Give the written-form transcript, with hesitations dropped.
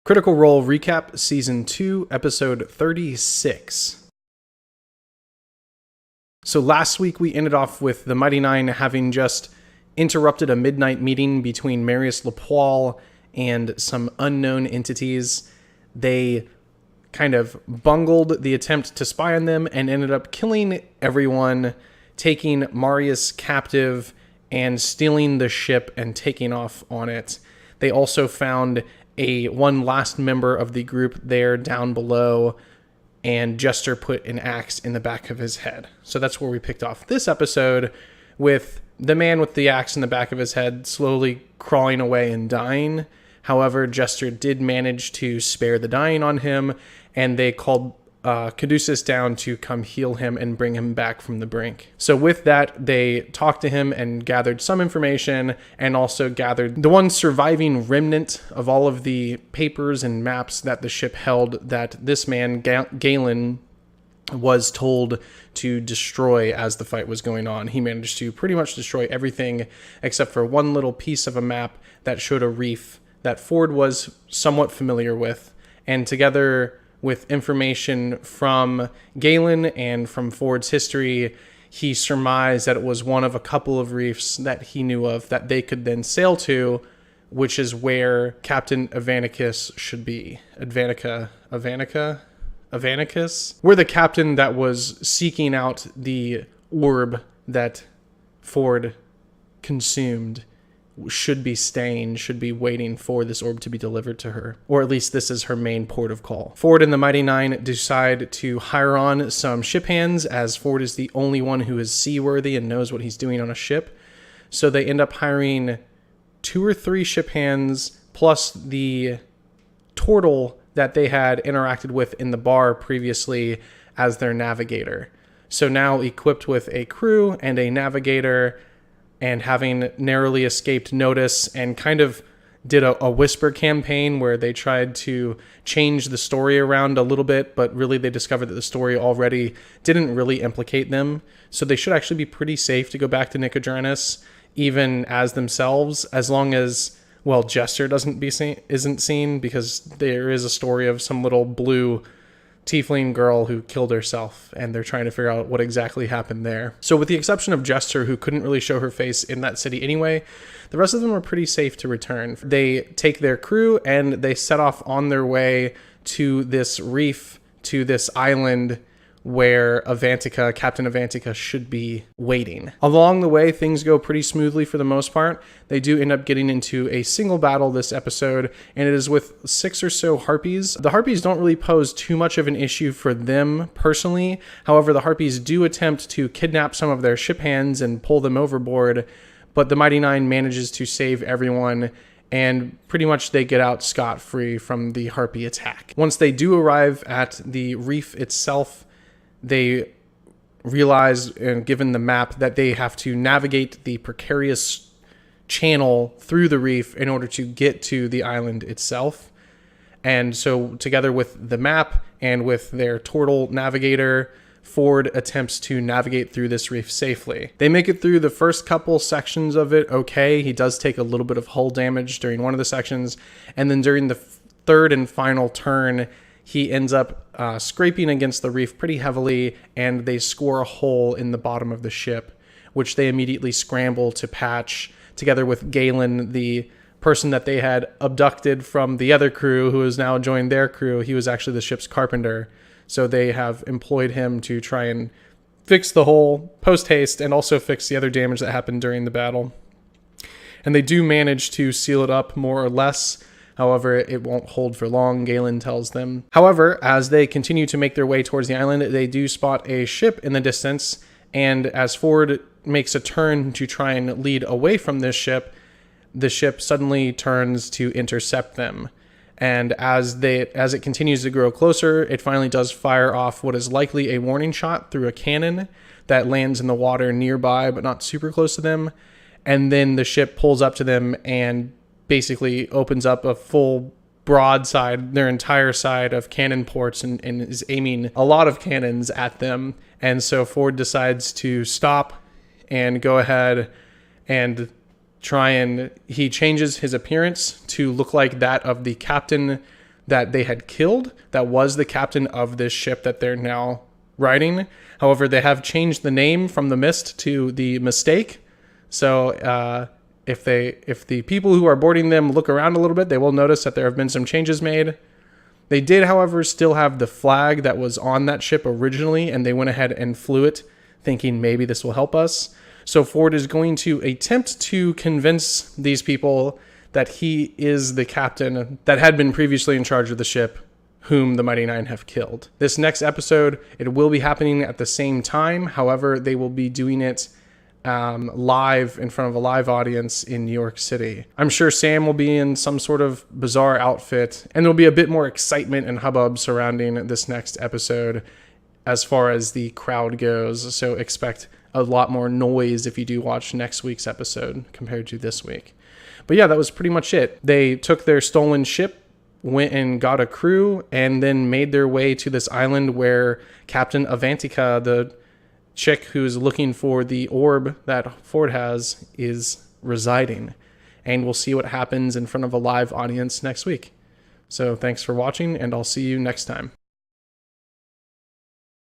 Critical Role Recap, Season 2, Episode 36. So last week we ended off with the Mighty Nein having just interrupted a midnight meeting between Marius Lapoil and some unknown entities. They kind of bungled the attempt to spy on them and ended up killing everyone, taking Marius captive and stealing the ship and taking off on it. They also found one last member of the group there down below, and Jester put an axe in the back of his head. So that's where we picked off this episode, with the man with the axe in the back of his head slowly crawling away and dying. However, Jester did manage to spare the dying on him, and they called Caduceus down to come heal him and bring him back from the brink. So with that, they talked to him and gathered some information, and also gathered the one surviving remnant of all of the papers and maps that the ship held that this man, Galen, was told to destroy as the fight was going on. He managed to pretty much destroy everything except for one little piece of a map that showed a reef that Ford was somewhat familiar with, and together with information from Galen and from Ford's history, he surmised that it was one of a couple of reefs that he knew of that they could then sail to, which is where Captain Avanicus should be. Avanicus? Where the captain that was seeking out the orb that Ford consumed should be staying, should be waiting for this orb to be delivered to her. Or at least this is her main port of call. Ford and the Mighty Nein decide to hire on some ship hands, as Ford is the only one who is seaworthy and knows what he's doing on a ship. So they end up hiring 2 or 3 ship hands, plus the turtle that they had interacted with in the bar previously as their navigator. So now equipped with a crew and a navigator, and having narrowly escaped notice, and kind of did a whisper campaign where they tried to change the story around a little bit, but really they discovered that the story already didn't really implicate them. So they should actually be pretty safe to go back to Nicodranus, even as themselves, as long as, well, Jester isn't seen, because there is a story of some little blue tiefling girl who killed herself, and they're trying to figure out what exactly happened there. So with the exception of Jester, who couldn't really show her face in that city anyway, the rest of them are pretty safe to return. They take their crew and they set off on their way to this reef, to this island where Captain Avantica should be waiting. Along the way, things go pretty smoothly for the most part. They do end up getting into a single battle this episode, and it is with 6 or so harpies. The harpies don't really pose too much of an issue for them personally. However, the harpies do attempt to kidnap some of their ship hands and pull them overboard, but the Mighty Nein manages to save everyone, and pretty much they get out scot-free from the harpy attack. Once they do arrive at the reef itself, they realize, and given the map, that they have to navigate the precarious channel through the reef in order to get to the island itself. And so together with the map and with their turtle navigator, Ford attempts to navigate through this reef safely. They make it through the first couple sections of it okay. He does take a little bit of hull damage during one of the sections, and then during the third and final turn, he ends up scraping against the reef pretty heavily, and they score a hole in the bottom of the ship, which they immediately scramble to patch, together with Galen, the person that they had abducted from the other crew, who has now joined their crew. He was actually the ship's carpenter. So they have employed him to try and fix the hole post-haste, and also fix the other damage that happened during the battle. And they do manage to seal it up more or less. However, it won't hold for long, Galen tells them. However, as they continue to make their way towards the island, they do spot a ship in the distance, and as Ford makes a turn to try and lead away from this ship, the ship suddenly turns to intercept them. And as it continues to grow closer, it finally does fire off what is likely a warning shot through a cannon that lands in the water nearby, but not super close to them. And then the ship pulls up to them and basically opens up a full broadside, their entire side of cannon ports, and is aiming a lot of cannons at them. And so Ford decides to stop and go ahead and he changes his appearance to look like that of the captain that they had killed that was the captain of this ship that they're now riding. However, they have changed the name from the Mist to the Mistake. So if the people who are boarding them look around a little bit, they will notice that there have been some changes made. They did, however, still have the flag that was on that ship originally, and they went ahead and flew it, thinking maybe this will help us. So Ford is going to attempt to convince these people that he is the captain that had been previously in charge of the ship, whom the Mighty Nein have killed. This next episode, it will be happening at the same time. However, they will be doing it live in front of a live audience in New York City. I'm sure Sam will be in some sort of bizarre outfit, and there'll be a bit more excitement and hubbub surrounding this next episode as far as the crowd goes. So expect a lot more noise if you do watch next week's episode compared to this week. But yeah, that was pretty much it. They took their stolen ship, went and got a crew, and then made their way to this island where Captain Avantika, the chick who's looking for the orb that Ford has, is residing. And we'll see what happens in front of a live audience next week. So thanks for watching, and I'll see you next time.